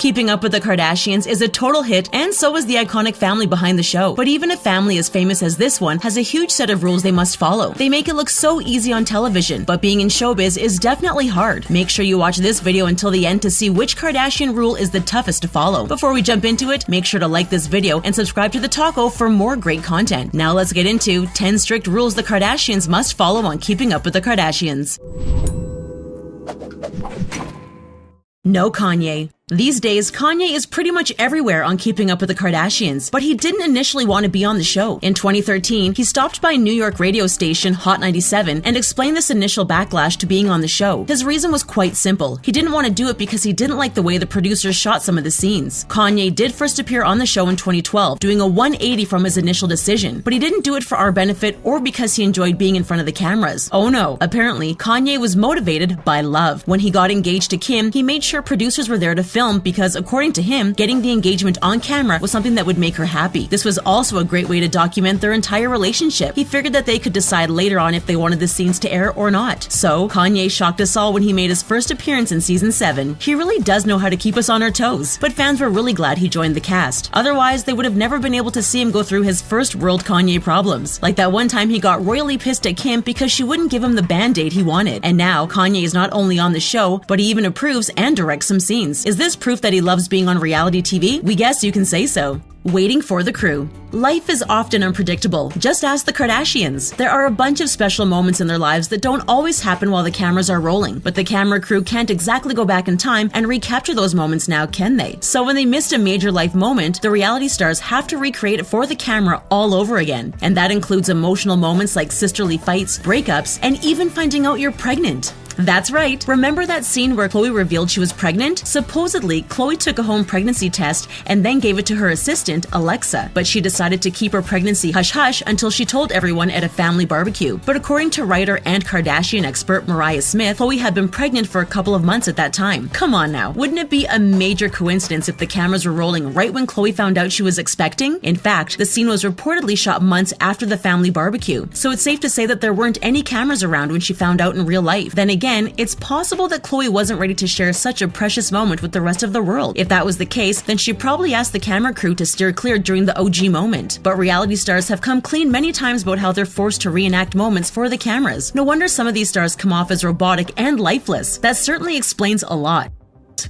Keeping Up with the Kardashians is a total hit, and so is the iconic family behind the show. But even a family as famous as this one has a huge set of rules they must follow. They make it look so easy on television, but being in showbiz is definitely hard. Make sure you watch this video until the end to see which Kardashian rule is the toughest to follow. Before we jump into it, make sure to like this video and subscribe to TheTalko for more great content. Now let's get into 10 strict rules the Kardashians must follow on Keeping Up with the Kardashians. No Kanye. These days, Kanye is pretty much everywhere on Keeping Up with the Kardashians, but he didn't initially want to be on the show. In 2013, he stopped by New York radio station Hot 97 and explained this initial backlash to being on the show. His reason was quite simple. He didn't want to do it because he didn't like the way the producers shot some of the scenes. Kanye did first appear on the show in 2012, doing a 180 from his initial decision, but he didn't do it for our benefit or because he enjoyed being in front of the cameras. Oh no, apparently, Kanye was motivated by love. When he got engaged to Kim, he made sure producers were there to film because, according to him, getting the engagement on camera was something that would make her happy. This was also a great way to document their entire relationship. He figured that they could decide later on if they wanted the scenes to air or not. So, Kanye shocked us all when he made his first appearance in season 7. He really does know how to keep us on our toes, but fans were really glad he joined the cast. Otherwise, they would have never been able to see him go through his first world Kanye problems. Like that one time he got royally pissed at Kim because she wouldn't give him the band-aid he wanted. And now, Kanye is not only on the show, but he even approves and directs some scenes. Is this proof that he loves being on reality TV? We guess you can say so. Waiting for the crew. Life is often unpredictable. Just ask the Kardashians. There are a bunch of special moments in their lives that don't always happen while the cameras are rolling, but the camera crew can't exactly go back in time and recapture those moments now, can they? So when they missed a major life moment, the reality stars have to recreate it for the camera all over again. And that includes emotional moments like sisterly fights, breakups, and even finding out you're pregnant. That's right. Remember that scene where Khloe revealed she was pregnant? Supposedly, Khloe took a home pregnancy test and then gave it to her assistant, Alexa, but she decided to keep her pregnancy hush-hush until she told everyone at a family barbecue. But according to writer and Kardashian expert Mariah Smith, Khloe had been pregnant for a couple of months at that time. Come on now. Wouldn't it be a major coincidence if the cameras were rolling right when Khloe found out she was expecting? In fact, the scene was reportedly shot months after the family barbecue, so it's safe to say that there weren't any cameras around when she found out in real life. Then again, it's possible that Khloe wasn't ready to share such a precious moment with the rest of the world. If that was the case, then she probably asked the camera crew to steer clear during the OG moment. But reality stars have come clean many times about how they're forced to reenact moments for the cameras. No wonder some of these stars come off as robotic and lifeless. That certainly explains a lot.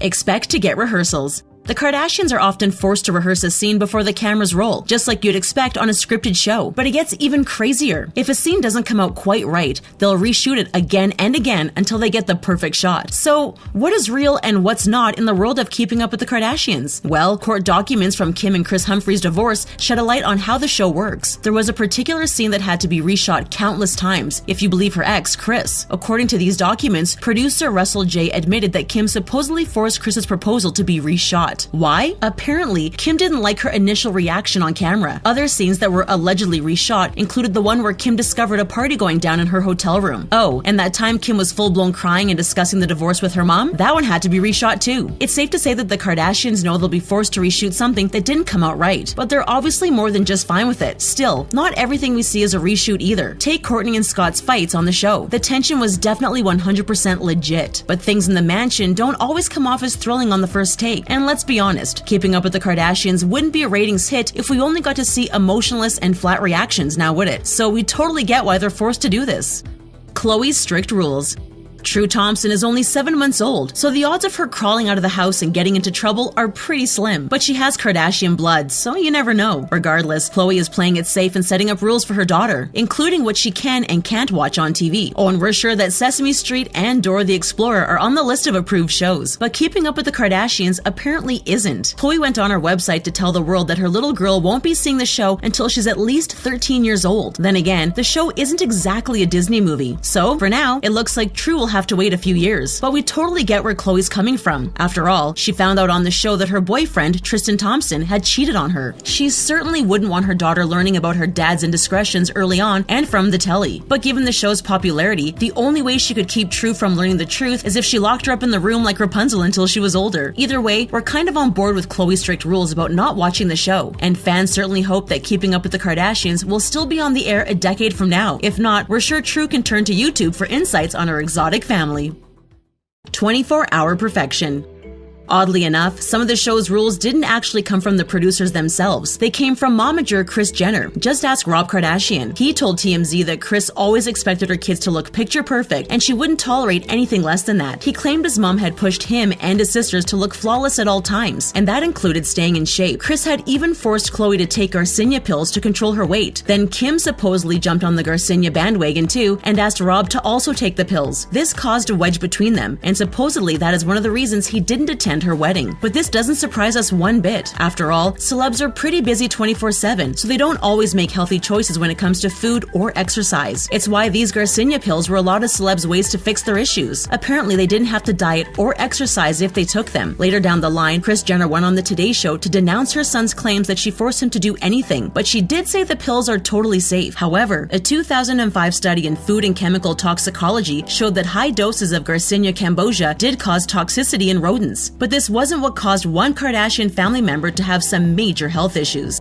Expect to get rehearsals. The Kardashians are often forced to rehearse a scene before the cameras roll, just like you'd expect on a scripted show. But it gets even crazier. If a scene doesn't come out quite right, they'll reshoot it again and again until they get the perfect shot. So, what is real and what's not in the world of Keeping Up with the Kardashians? Well, court documents from Kim and Kris Humphrey's divorce shed a light on how the show works. There was a particular scene that had to be reshot countless times, if you believe her ex, Kris. According to these documents, producer Russell J. admitted that Kim supposedly forced Kris's proposal to be reshot. Why? Apparently, Kim didn't like her initial reaction on camera. Other scenes that were allegedly reshot included the one where Kim discovered a party going down in her hotel room. Oh, and that time Kim was full-blown crying and discussing the divorce with her mom? That one had to be reshot too. It's safe to say that the Kardashians know they'll be forced to reshoot something that didn't come out right, but they're obviously more than just fine with it. Still, not everything we see is a reshoot either. Take Kourtney and Scott's fights on the show. The tension was definitely 100% legit, but things in the mansion don't always come off as thrilling on the first take. And let's be honest, Keeping Up with the Kardashians wouldn't be a ratings hit if we only got to see emotionless and flat reactions, now would it? So we totally get why they're forced to do this. Khloe's strict rules. True Thompson is only 7 months old, so the odds of her crawling out of the house and getting into trouble are pretty slim. But she has Kardashian blood, so you never know. Regardless, Khloe is playing it safe and setting up rules for her daughter, including what she can and can't watch on TV. Oh, and we're sure that Sesame Street and Dora the Explorer are on the list of approved shows. But Keeping Up with the Kardashians apparently isn't. Khloe went on her website to tell the world that her little girl won't be seeing the show until she's at least 13 years old. Then again, the show isn't exactly a Disney movie, so for now, it looks like True will have to wait a few years. But we totally get where Khloe's coming from. After all, she found out on the show that her boyfriend, Tristan Thompson, had cheated on her. She certainly wouldn't want her daughter learning about her dad's indiscretions early on and from the telly. But given the show's popularity, the only way she could keep True from learning the truth is if she locked her up in the room like Rapunzel until she was older. Either way, we're kind of on board with Khloe's strict rules about not watching the show, and fans certainly hope that Keeping Up with the Kardashians will still be on the air a decade from now. If not, we're sure True can turn to YouTube for insights on her exotic family. 24-hour perfection. Oddly enough, some of the show's rules didn't actually come from the producers themselves. They came from momager Kris Jenner. Just ask Rob Kardashian. He told TMZ that Kris always expected her kids to look picture perfect and she wouldn't tolerate anything less than that. He claimed his mom had pushed him and his sisters to look flawless at all times, and that included staying in shape. Kris had even forced Khloe to take Garcinia pills to control her weight. Then Kim supposedly jumped on the Garcinia bandwagon too and asked Rob to also take the pills. This caused a wedge between them, and supposedly that is one of the reasons he didn't attend her wedding. But this doesn't surprise us one bit. After all, celebs are pretty busy 24/7, so they don't always make healthy choices when it comes to food or exercise. It's why these Garcinia pills were a lot of celebs' ways to fix their issues. Apparently, they didn't have to diet or exercise if they took them. Later down the line, Kris Jenner went on the Today Show to denounce her son's claims that she forced him to do anything, but she did say the pills are totally safe. However, a 2005 study in food and chemical toxicology showed that high doses of Garcinia cambogia did cause toxicity in rodents. But this wasn't what caused one Kardashian family member to have some major health issues.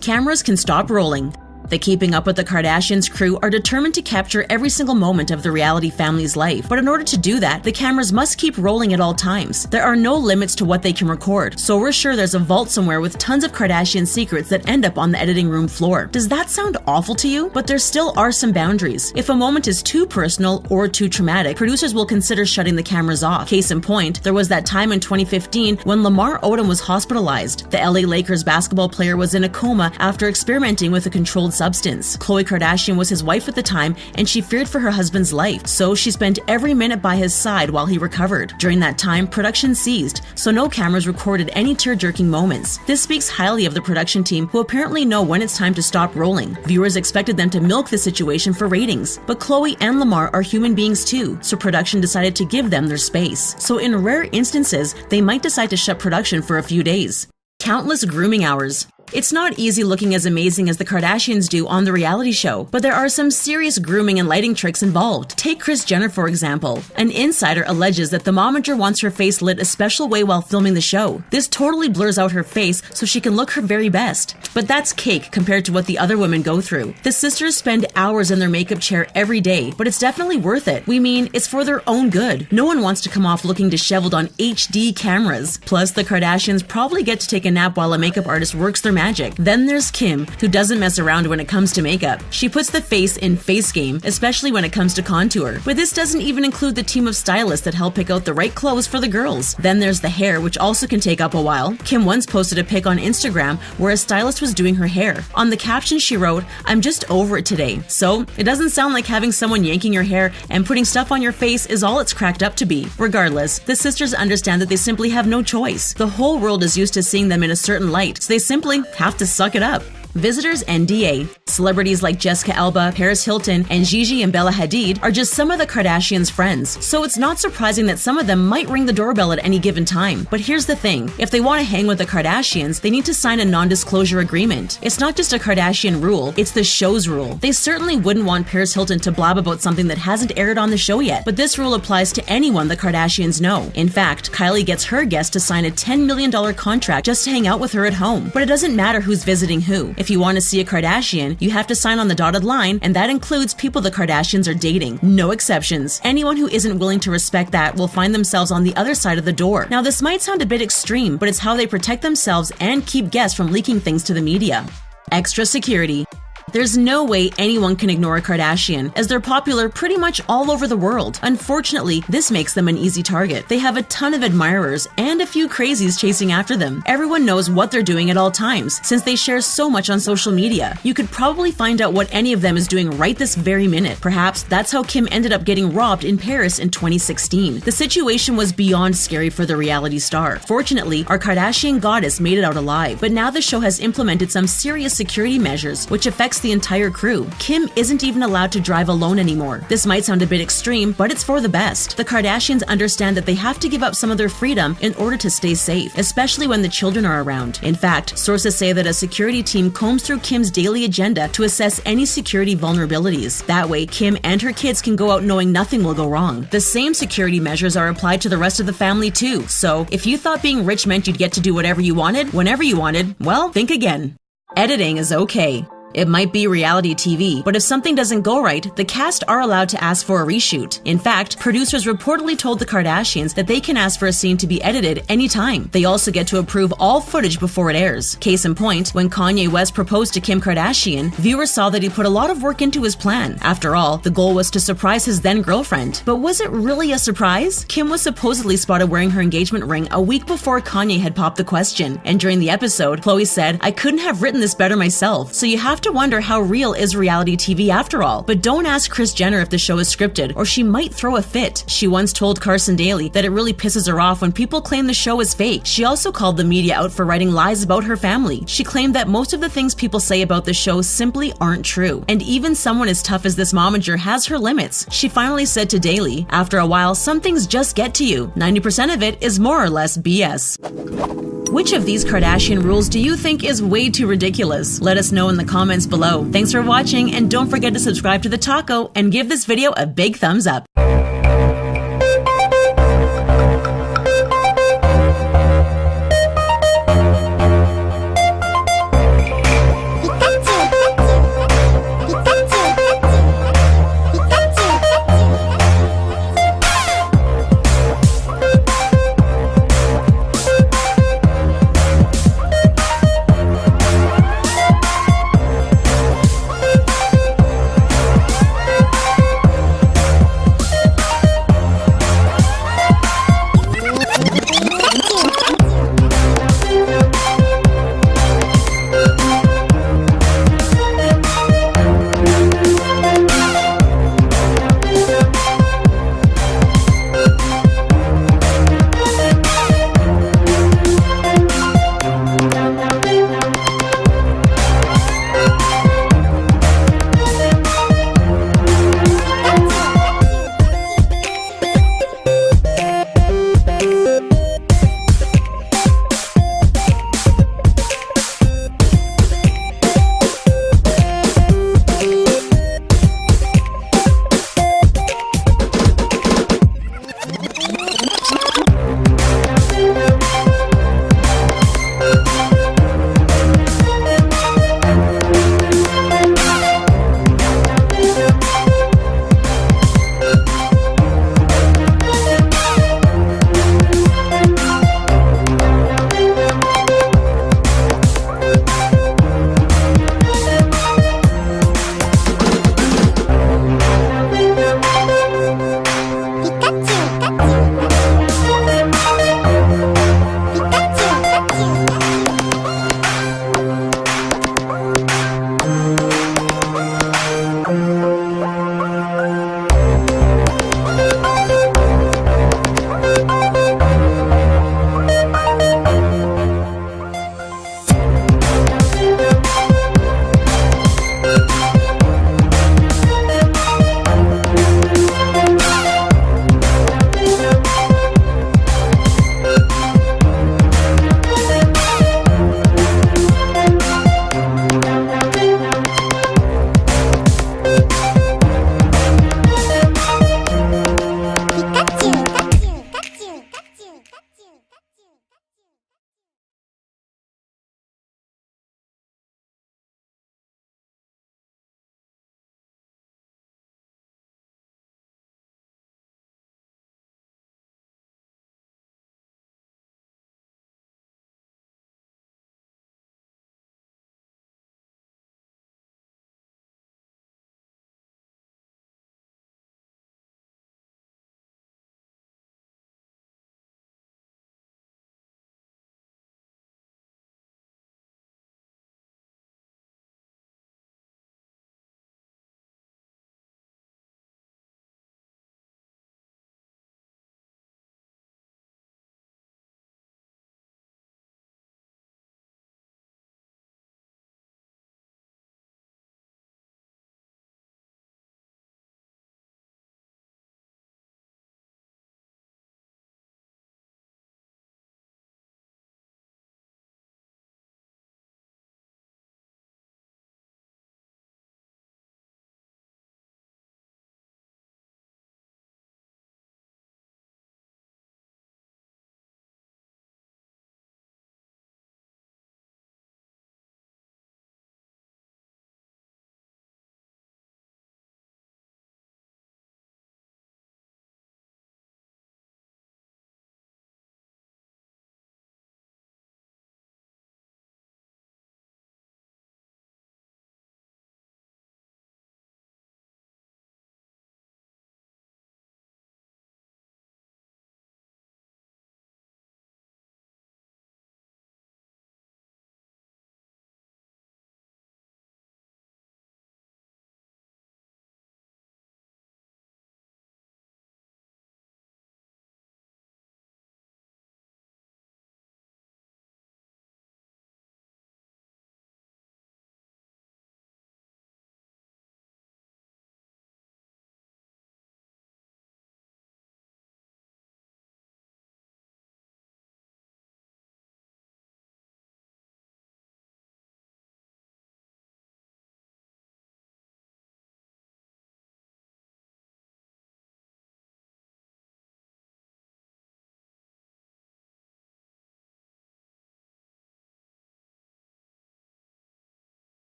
Cameras can stop rolling. The Keeping Up with the Kardashians crew are determined to capture every single moment of the reality family's life. But in order to do that, the cameras must keep rolling at all times. There are no limits to what they can record, so we're sure there's a vault somewhere with tons of Kardashian secrets that end up on the editing room floor. Does that sound awful to you? But there still are some boundaries. If a moment is too personal or too traumatic, producers will consider shutting the cameras off. Case in point, there was that time in 2015 when Lamar Odom was hospitalized. The LA Lakers basketball player was in a coma after experimenting with a controlled substance. Khloe Kardashian was his wife at the time, and she feared for her husband's life, so she spent every minute by his side while he recovered. During that time, production ceased, so no cameras recorded any tear-jerking moments. This speaks highly of the production team, who apparently know when it's time to stop rolling. Viewers expected them to milk the situation for ratings, but Khloe and Lamar are human beings too, so production decided to give them their space. So in rare instances, they might decide to shut production for a few days. Countless grooming hours. It's not easy looking as amazing as the Kardashians do on the reality show, but there are some serious grooming and lighting tricks involved. Take Kris Jenner, for example. An insider alleges that the momager wants her face lit a special way while filming the show. This totally blurs out her face so she can look her very best. But that's cake compared to what the other women go through. The sisters spend hours in their makeup chair every day, but it's definitely worth it. We mean, it's for their own good. No one wants to come off looking disheveled on HD cameras. Plus, the Kardashians probably get to take a nap while a makeup artist works their magic. Then there's Kim, who doesn't mess around when it comes to makeup. She puts the face in face game, especially when it comes to contour. But this doesn't even include the team of stylists that help pick out the right clothes for the girls. Then there's the hair, which also can take up a while. Kim once posted a pic on Instagram where a stylist was doing her hair. On the caption she wrote, "I'm just over it today." So it doesn't sound like having someone yanking your hair and putting stuff on your face is all it's cracked up to be. Regardless, the sisters understand that they simply have no choice. The whole world is used to seeing them in a certain light, so they simply have to suck it up. Visitors NDA. Celebrities like Jessica Alba, Paris Hilton, and Gigi and Bella Hadid are just some of the Kardashians' friends, so it's not surprising that some of them might ring the doorbell at any given time. But here's the thing, if they want to hang with the Kardashians, they need to sign a non-disclosure agreement. It's not just a Kardashian rule, it's the show's rule. They certainly wouldn't want Paris Hilton to blab about something that hasn't aired on the show yet, but this rule applies to anyone the Kardashians know. In fact, Kylie gets her guest to sign a $10 million contract just to hang out with her at home. But it doesn't matter who's visiting who. If you want to see a Kardashian, you have to sign on the dotted line, and that includes people the Kardashians are dating. No exceptions. Anyone who isn't willing to respect that will find themselves on the other side of the door. Now, this might sound a bit extreme, but it's how they protect themselves and keep guests from leaking things to the media. Extra security. There's no way anyone can ignore a Kardashian, as they're popular pretty much all over the world. Unfortunately, this makes them an easy target. They have a ton of admirers and a few crazies chasing after them. Everyone knows what they're doing at all times, since they share so much on social media. You could probably find out what any of them is doing right this very minute. Perhaps that's how Kim ended up getting robbed in Paris in 2016. The situation was beyond scary for the reality star. Fortunately, our Kardashian goddess made it out alive, but now the show has implemented some serious security measures, which affects the entire crew. Kim isn't even allowed to drive alone anymore. This might sound a bit extreme, but it's for the best. The Kardashians understand that they have to give up some of their freedom in order to stay safe, especially when the children are around. In fact, sources say that a security team combs through Kim's daily agenda to assess any security vulnerabilities. That way, Kim and her kids can go out knowing nothing will go wrong. The same security measures are applied to the rest of the family too, so if you thought being rich meant you'd get to do whatever you wanted, whenever you wanted, well, think again. Editing is okay. It might be reality TV, but if something doesn't go right, the cast are allowed to ask for a reshoot. In fact, producers reportedly told the Kardashians that they can ask for a scene to be edited anytime. They also get to approve all footage before it airs. Case in point, when Kanye West proposed to Kim Kardashian, viewers saw that he put a lot of work into his plan. After all, the goal was to surprise his then-girlfriend. But was it really a surprise? Kim was supposedly spotted wearing her engagement ring a week before Kanye had popped the question. And during the episode, Khloe said, "I couldn't have written this better myself." So you have to wonder how real is reality TV after all. But don't ask Kris Jenner if the show is scripted, or she might throw a fit. She once told Carson Daly that it really pisses her off when people claim the show is fake. She also called the media out for writing lies about her family. She claimed that most of the things people say about the show simply aren't true. And even someone as tough as this momager has her limits. She finally said to Daly, "After a while, some things just get to you. 90% of it is more or less BS." Which of these Kardashian rules do you think is way too ridiculous? Let us know in the comments below. Thanks for watching, and don't forget to subscribe to TheTalko and give this video a big thumbs up.